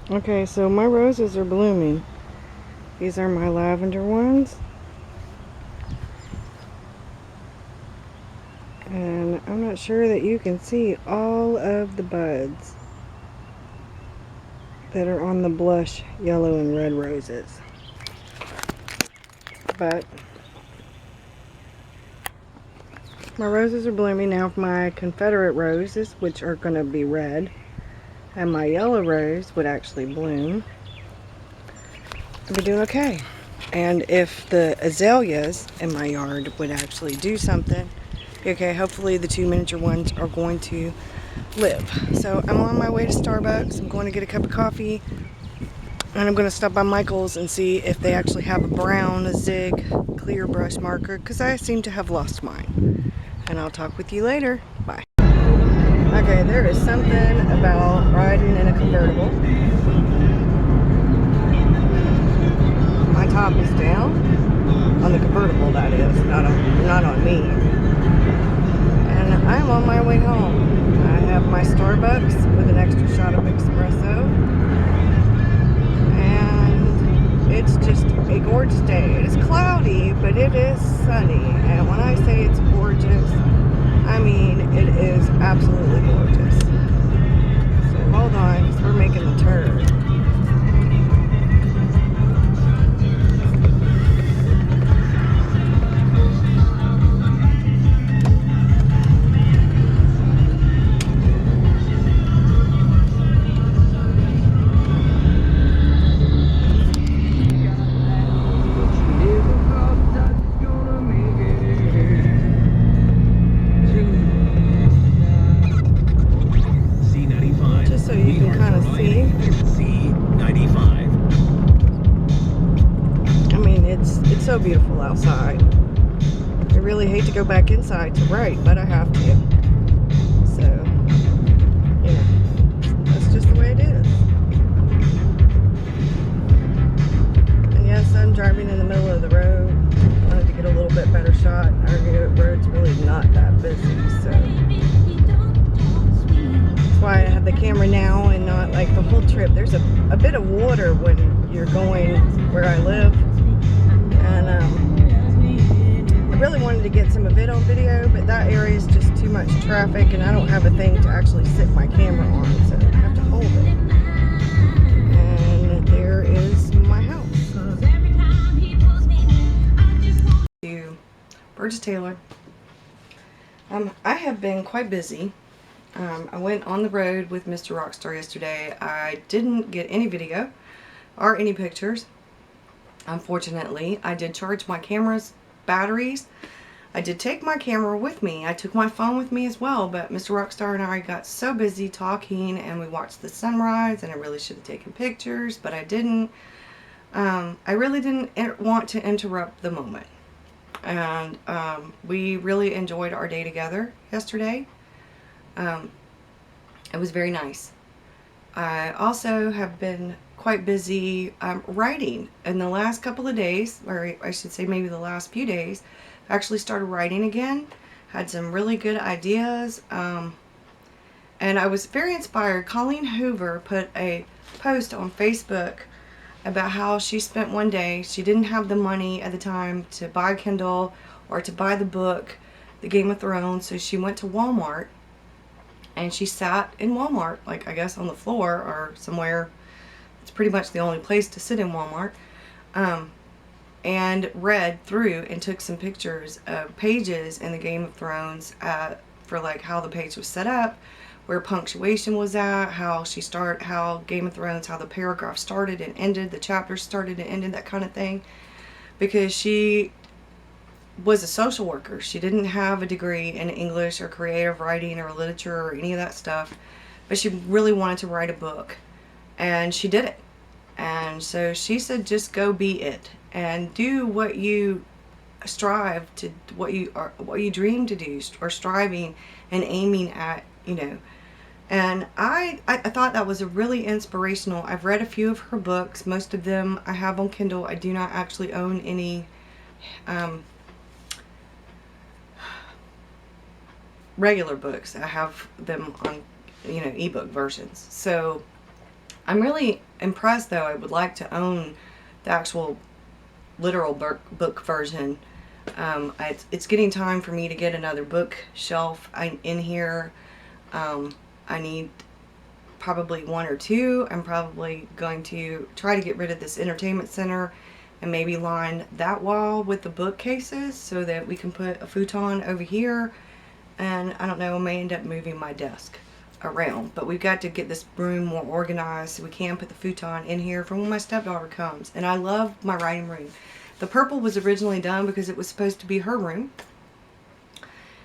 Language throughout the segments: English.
Okay, so my roses are blooming. These are my lavender ones. And I'm not sure that you can see all of the buds that are on the blush yellow and red roses. But my roses are blooming now. My Confederate roses, which are going to be red, and my yellow rose would actually bloom, I'd be doing okay. And if the azaleas in my yard would actually do something, okay, hopefully the two miniature ones are going to live. So I'm on my way to Starbucks. I'm going to get a cup of coffee, and I'm going to stop by Michael's and see if they actually have a brown Zig clear brush marker, because I seem to have lost mine. And I'll talk with you later. Bye. Okay, there is something about riding in a convertible. My top is down on the convertible, that is, not on me. And I'm on my way home. I have my Starbucks with an extra shot of espresso, and it's just a gorgeous day. It is cloudy, but it is sunny, and when I say it's gorgeous, I mean it is absolutely gorgeous. So hold on, because we're making the turn. Just so you can kind of see. C95. I mean, it's so beautiful outside. I really hate to go back inside to write, but I have to. So, you know, that's just the way it is. And yes, I'm driving in the middle of the road. I wanted to get a little bit better shot. Our road's really not that busy, so that's why I have the camera now and not like the whole trip. There's a bit of water when you're going where I live, and I really wanted to get some of it on video, but that area is just too much traffic, and I don't have a thing to actually sit my camera on, so I have to hold it. And there is my house. To Burgess Taylor. I have been quite busy. I went on the road with Mr. Rockstar yesterday. I didn't get any video or any pictures. Unfortunately, I did charge my camera's batteries. I did take my camera with me. I took my phone with me as well, but Mr. Rockstar and I got so busy talking, and we watched the sunrise, and I really should have taken pictures, but I didn't. I really didn't want to interrupt the moment. And we really enjoyed our day together yesterday. It was very nice. I also have been quite busy writing in the last couple of days, or I should say maybe the last few days. I actually started writing again, had some really good ideas, and I was very inspired. Colleen Hoover put a post on Facebook about how she spent one day, she didn't have the money at the time to buy a Kindle or to buy the book, The Game of Thrones, so she went to Walmart, and she sat in Walmart, like I guess on the floor or somewhere. It's pretty much the only place to sit in Walmart, and read through and took some pictures of pages in the Game of Thrones for like how the page was set up, where punctuation was at, how Game of Thrones, how the paragraph started and ended, the chapters started and ended, that kind of thing. Because she was a social worker. She didn't have a degree in English or creative writing or literature or any of that stuff, but she really wanted to write a book, and she did it. And so she said, just go be it and do what you strive to, what you dream to do, or striving and aiming at, And I thought that was a really inspirational. I've read a few of her books. Most of them I have on Kindle. I do not actually own any regular books. I have them on, ebook versions. So I'm really impressed though. I would like to own the actual literal book version. It's getting time for me to get another bookshelf in here. I need probably one or two. I'm probably going to try to get rid of this entertainment center and maybe line that wall with the bookcases so that we can put a futon over here. And I don't know, I may end up moving my desk around, but we've got to get this room more organized so we can put the futon in here for when my stepdaughter comes. And I love my writing room. The purple was originally done because it was supposed to be her room,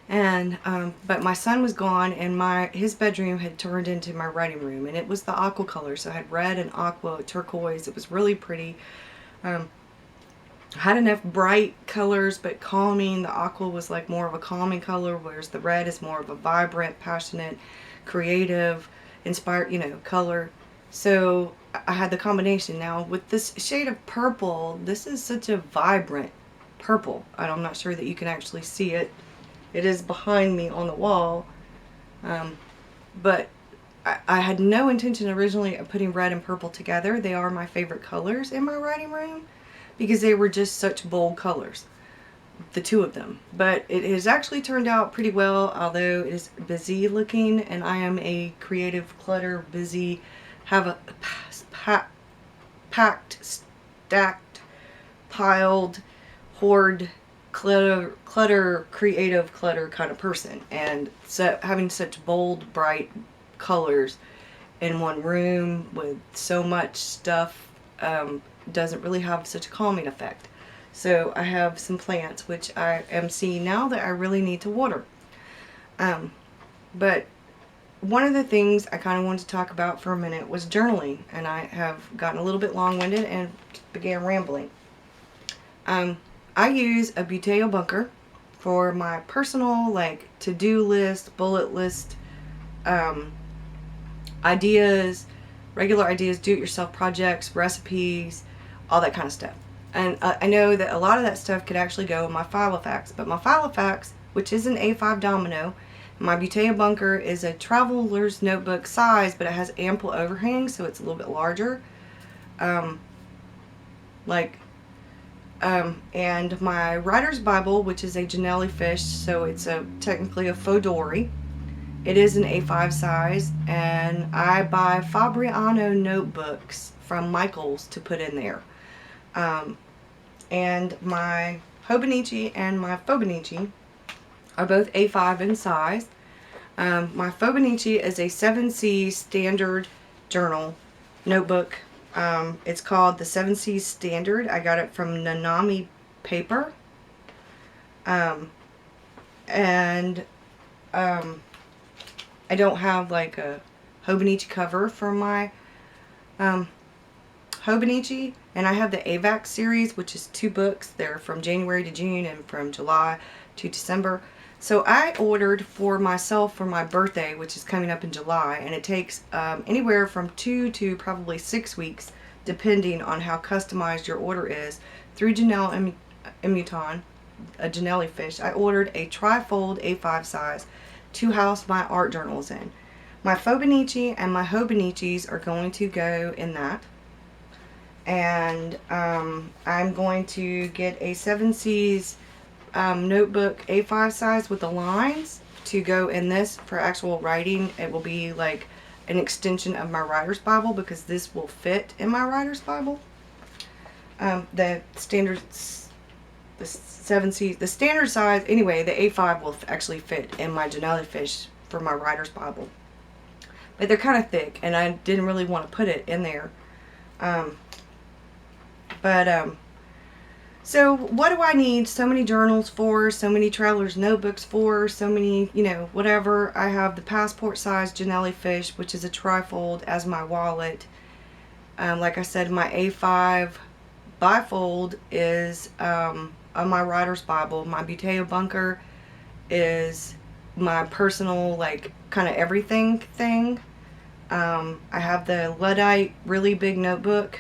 and but my son was gone, and his bedroom had turned into my writing room, and it was the aqua color, so I had red and aqua turquoise. It was really pretty. I had enough bright colors but calming. The aqua was like more of a calming color, whereas the red is more of a vibrant, passionate, creative, inspired, color. So I had the combination. Now with this shade of purple, this is such a vibrant purple. I'm not sure that you can actually see it. It is behind me on the wall. But I had no intention originally of putting red and purple together. They are my favorite colors in my writing room because they were just such bold colors, the two of them. But it has actually turned out pretty well, although it is busy looking, and I am a creative clutter busy, have a packed, stacked, piled, hoard, clutter, creative clutter kind of person. And so having such bold, bright colors in one room with so much stuff doesn't really have such a calming effect. So I have some plants which I am seeing now that I really need to water. But one of the things I kind of wanted to talk about for a minute was journaling, and I have gotten a little bit long-winded and began rambling. I use a Buteo bunker for my personal to-do list, bullet list, ideas, regular ideas, do-it-yourself projects, recipes, all that kind of stuff. And I know that a lot of that stuff could actually go in my Filofax, but my Filofax, which is an A5 domino, my Buteo bunker is a traveler's notebook size, but it has ample overhang, so it's a little bit larger. And my writer's Bible, which is a Janelli fish, so it's technically a faux dory. It is an A5 size, and I buy Fabriano notebooks from Michael's to put in there. And my Hobonichi and my Fobonichi are both A5 in size. My Fobonichi is a 7C standard journal notebook. It's called the 7C Standard. I got it from Nanami Paper. I don't have like a Hobonichi cover for my Hobonichi, and I have the AVAX series, which is 2 books. They're from January to June and from July to December. So I ordered for myself for my birthday, which is coming up in July, and it takes anywhere from 2 to probably 6 weeks, depending on how customized your order is, through Janelle Immuton, a Janelli fish. I ordered a trifold A5 size to house my art journals in. My Fobonichi and my Hobonichis are going to go in that. And I'm going to get a 7C's notebook A5 size with the lines to go in this for actual writing. It will be like an extension of my writer's Bible because this will fit in my writer's Bible. The standard, the 7C, the standard size, anyway, the A5 will actually fit in my Janelli fish for my writer's Bible. But they're kind of thick, and I didn't really want to put it in there. So what do I need so many journals for, so many traveler's notebooks for, so many, whatever. I have the passport size Janelli fish, which is a trifold, as my wallet. Like I said, my A5 bifold is on my writer's Bible. My Buteo bunker is my personal, kind of everything thing. I have the Luddite really big notebook.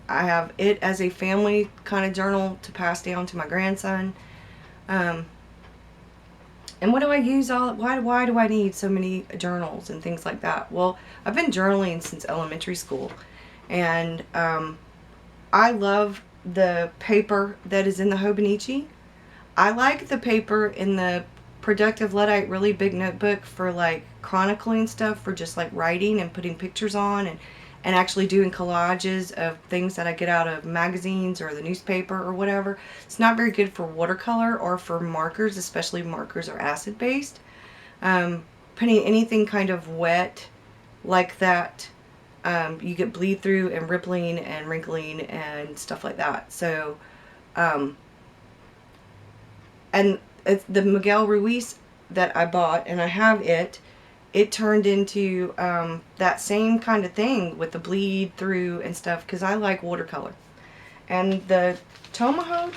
I have it as a family kind of journal to pass down to my grandson. And what do I use why do I need so many journals and things like that? Well, I've been journaling since elementary school, and I love the paper that is in the Hobonichi. I like the paper in the Productive Luddite really big notebook for like chronicling stuff, for just like writing and putting pictures on, and actually doing collages of things that I get out of magazines or the newspaper or whatever. It's not very good for watercolor or for markers, especially markers are acid based. Putting anything kind of wet like that, you get bleed through and rippling and wrinkling and stuff like that. So, and it's the Miguel Ruiz that I bought, and I have it turned into that same kind of thing with the bleed through and stuff, because I like watercolor. And the Tomo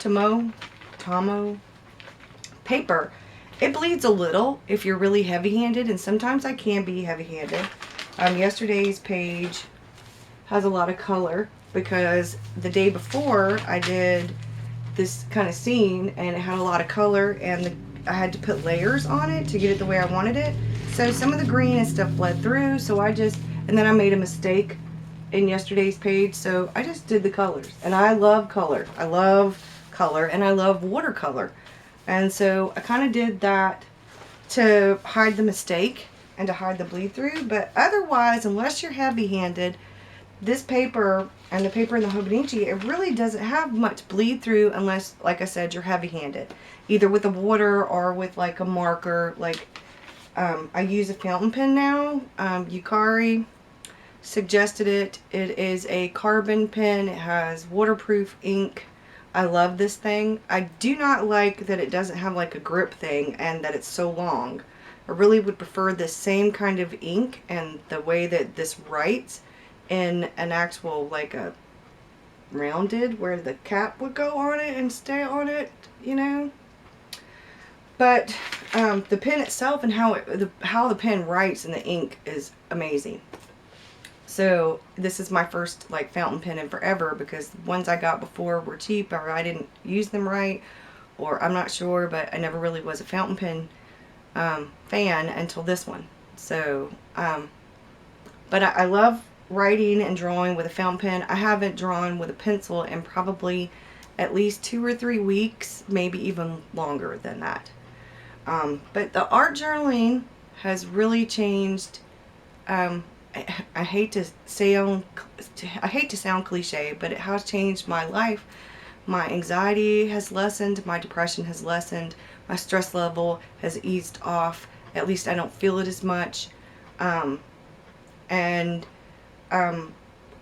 paper, it bleeds a little if you're really heavy-handed, and sometimes I can be heavy-handed. Yesterday's page has a lot of color because the day before I did this kind of scene and it had a lot of color, and I had to put layers on it to get it the way I wanted it. So some of the green and stuff bled through, so and then I made a mistake in yesterday's page, so I just did the colors. And I love color. I love color, and I love watercolor. And so I kind of did that to hide the mistake and to hide the bleed through. But otherwise, unless you're heavy-handed, this paper and the paper in the Hobonichi, it really doesn't have much bleed through unless, like I said, you're heavy-handed. Either with the water or with like a marker. Like, I use a fountain pen now. Yukari suggested it. It is a carbon pen. It has waterproof ink. I love this thing. I do not like that it doesn't have like a grip thing and that it's so long. I really would prefer the same kind of ink and the way that this writes in an actual, like a rounded, where the cap would go on it and stay on it, you know. But the pen itself and how the pen writes in the ink is amazing. So this is my first like fountain pen in forever, because the ones I got before were cheap, or I didn't use them right, or I'm not sure, but I never really was a fountain pen fan until this one. So, but I love writing and drawing with a fountain pen. I haven't drawn with a pencil in probably at least 2 or 3 weeks, maybe even longer than that. But the art journaling has really changed. I hate to sound cliche, but it has changed my life. My anxiety has lessened, my depression has lessened, my stress level has eased off. At least I don't feel it as much.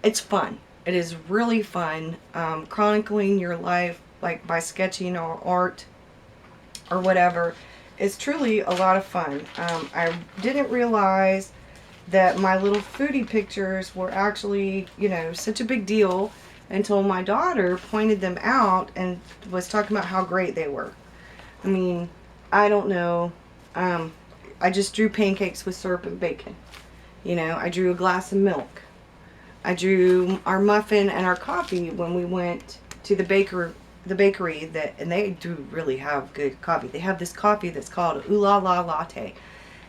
It's fun. It is really fun. Chronicling your life, like by sketching or art or whatever, is truly a lot of fun. I didn't realize that my little foodie pictures were actually, you know, such a big deal until my daughter pointed them out and was talking about how great they were. I mean, I don't know. I just drew pancakes with syrup and bacon. You know, I drew a glass of milk. I drew our muffin and our coffee when we went to the bakery and they do really have good coffee. They have this coffee that's called Ooh La La Latte.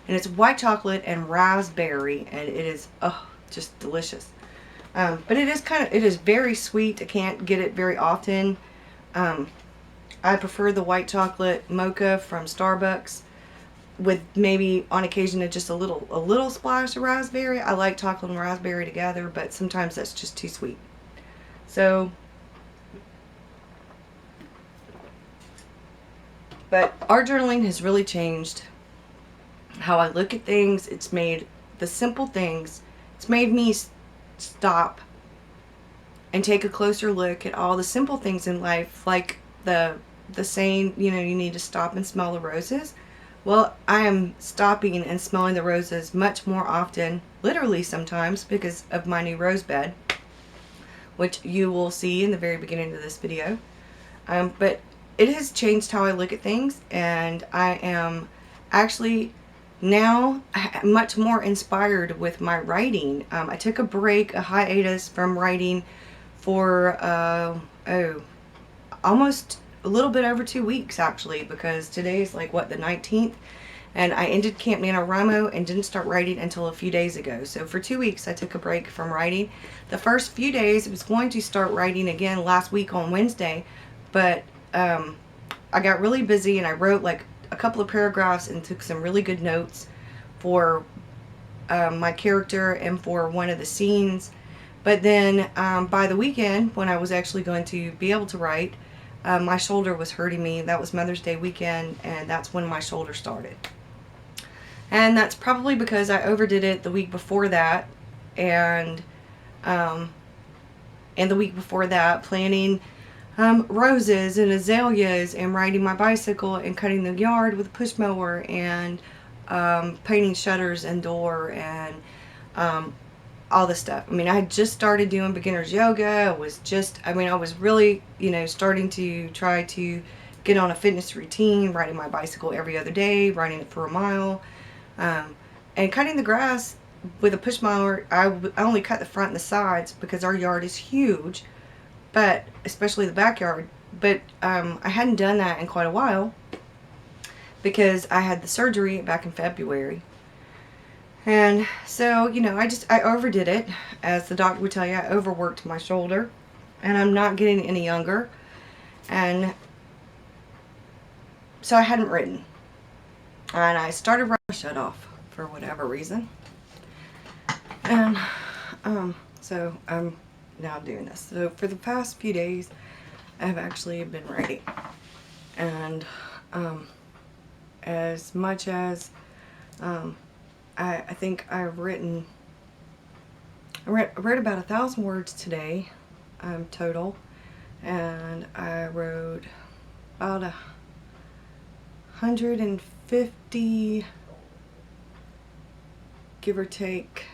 And it's white chocolate and raspberry, and it is, oh, just delicious. But it is very sweet. I can't get it very often. I prefer the white chocolate mocha from Starbucks with maybe on occasion just a little splash of raspberry. I like chocolate and raspberry together, but sometimes that's just too sweet. So, but art journaling has really changed how I look at things. It's made the simple things, it's made me stop and take a closer look at all the simple things in life, like the saying, you know, you need to stop and smell the roses. Well, I am stopping and smelling the roses much more often, literally sometimes, because of my new rose bed, which you will see in the very beginning of this video. But it has changed how I look at things, and I am actually now much more inspired with my writing. I took a hiatus from writing for almost a little bit over 2 weeks actually, because today's like what, the 19th, and I ended Camp NaNoWriMo and didn't start writing until a few days ago. So for 2 weeks I took a break from writing. The first few days I was going to start writing again last week on Wednesday, but I got really busy and I wrote like a couple of paragraphs and took some really good notes for my character and for one of the scenes. But then by the weekend, when I was actually going to be able to write, my shoulder was hurting me. That was Mother's Day weekend, and that's when my shoulder started. And that's probably because I overdid it the week before that, and the week before that planning roses and azaleas and riding my bicycle and cutting the yard with a push mower and painting shutters and door and all this stuff. I mean, I had just started doing beginner's yoga. I was really, starting to try to get on a fitness routine, riding my bicycle every other day, riding it for a mile, and cutting the grass with a push mower. I only cut the front and the sides because our yard is huge, but especially the backyard. But I hadn't done that in quite a while because I had the surgery back in February. And so, I overdid it. As the doctor would tell you, I overworked my shoulder. And I'm not getting any younger. And so I hadn't written. And I started writing, shut off for whatever reason. And so I'm now doing this. So for the past few days, I've actually been writing. And as much as I think I read about 1,000 words today total, and I wrote about 150, give or take.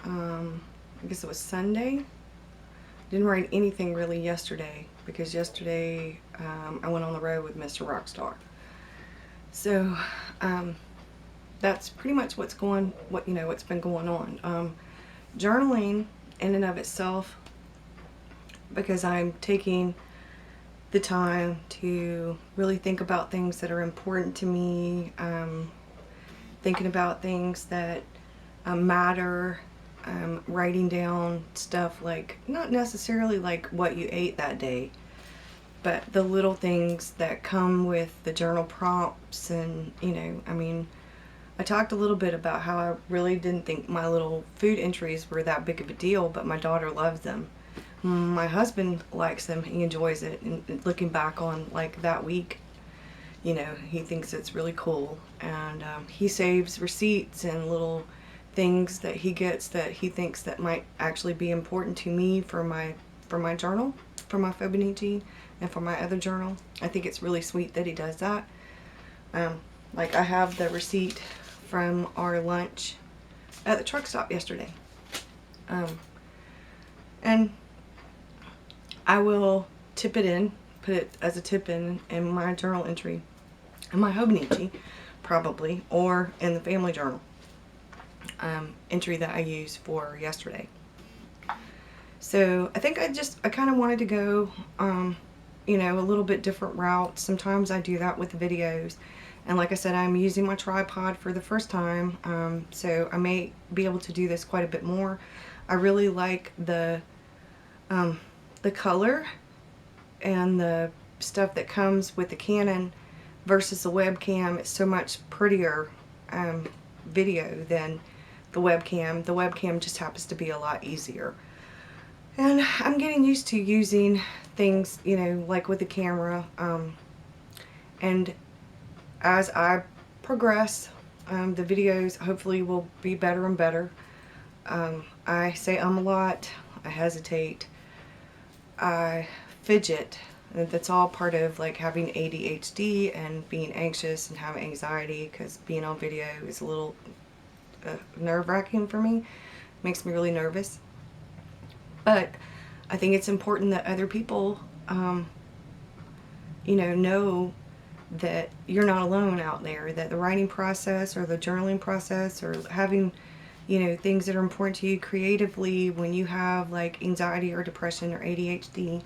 I guess it was Sunday. Didn't write anything really yesterday because yesterday I went on the road with Mr. Rockstar. So that's pretty much what's been going on. Journaling in and of itself, because I'm taking the time to really think about things that are important to me, thinking about things that matter, writing down stuff like, not necessarily like what you ate that day, but the little things that come with the journal prompts. And I talked a little bit about how I really didn't think my little food entries were that big of a deal, but my daughter loves them. My husband likes them. He enjoys it. And looking back on like that week, he thinks it's really cool. And he saves receipts and little things that he gets that he thinks that might actually be important to me for my journal, for my Fibonacci, and for my other journal. I think it's really sweet that he does that. Like I have the receipt from our lunch at the truck stop yesterday. And I will tip it in, put it as a tip in my journal entry, in my Hobonichi probably, or in the family journal entry that I used for yesterday. So I think I kind of wanted to go, a little bit different route. Sometimes I do that with the videos. And like I said, I'm using my tripod for the first time, so I may be able to do this quite a bit more. I really like the color and the stuff that comes with the Canon versus the webcam. It's so much prettier video than the webcam. The webcam just happens to be a lot easier. And I'm getting used to using things, like with the camera, and as I progress, the videos hopefully will be better and better. I say a lot, I hesitate, I fidget. That's all part of like having ADHD and being anxious and having anxiety, because being on video is a little nerve-wracking for me. Makes me really nervous. But I think it's important that other people, know that you're not alone out there, that the writing process or the journaling process or having, things that are important to you creatively when you have like anxiety or depression or ADHD,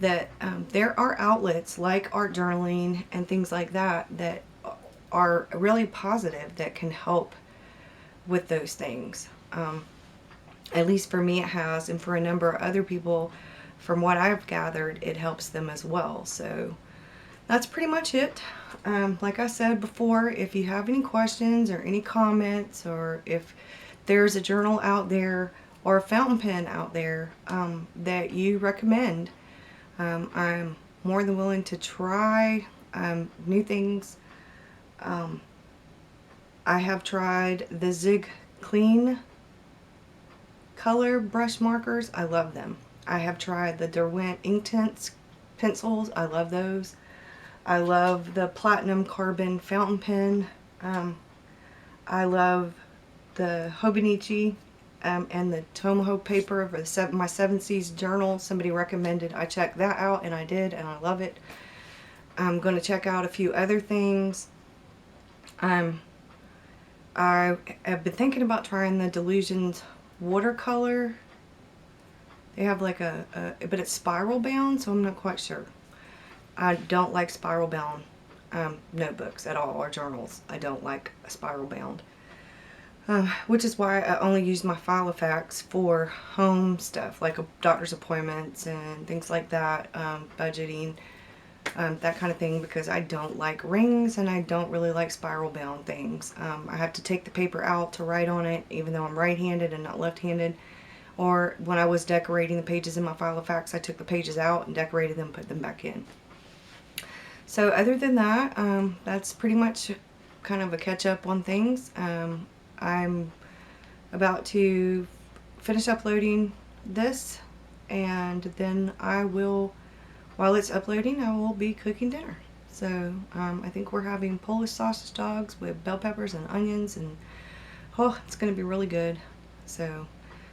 that there are outlets like art journaling and things like that that are really positive, that can help with those things. At least for me it has, and for a number of other people, from what I've gathered, it helps them as well. So that's pretty much it. Like I said before, if you have any questions or any comments, or if there's a journal out there or a fountain pen out there that you recommend, I'm more than willing to try new things. I have tried the Zig Clean color brush markers. I love them. I have tried the Derwent Inktense pencils. I love those. I love the Platinum Carbon fountain pen. I love the Hobonichi and the Tomoe paper for my 7 Seas journal. Somebody recommended I check that out, and I did, and I love it. I'm going to check out a few other things. I have been thinking about trying the Delusions watercolor. They have like but it's spiral bound, so I'm not quite sure. I don't like spiral bound notebooks at all, or journals. I don't like a spiral bound. Which is why I only use my Filofax for home stuff, like doctor's appointments and things like that, budgeting, that kind of thing, because I don't like rings and I don't really like spiral bound things. I have to take the paper out to write on it, even though I'm right-handed and not left-handed. Or when I was decorating the pages in my Filofax, I took the pages out and decorated them, put them back in. So other than that, that's pretty much kind of a catch-up on things. I'm about to finish uploading this, and then I will, while it's uploading, I will be cooking dinner. So I think we're having Polish sausage dogs with bell peppers and onions, and oh, it's going to be really good. So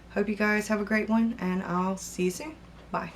hope you guys have a great one, and I'll see you soon. Bye.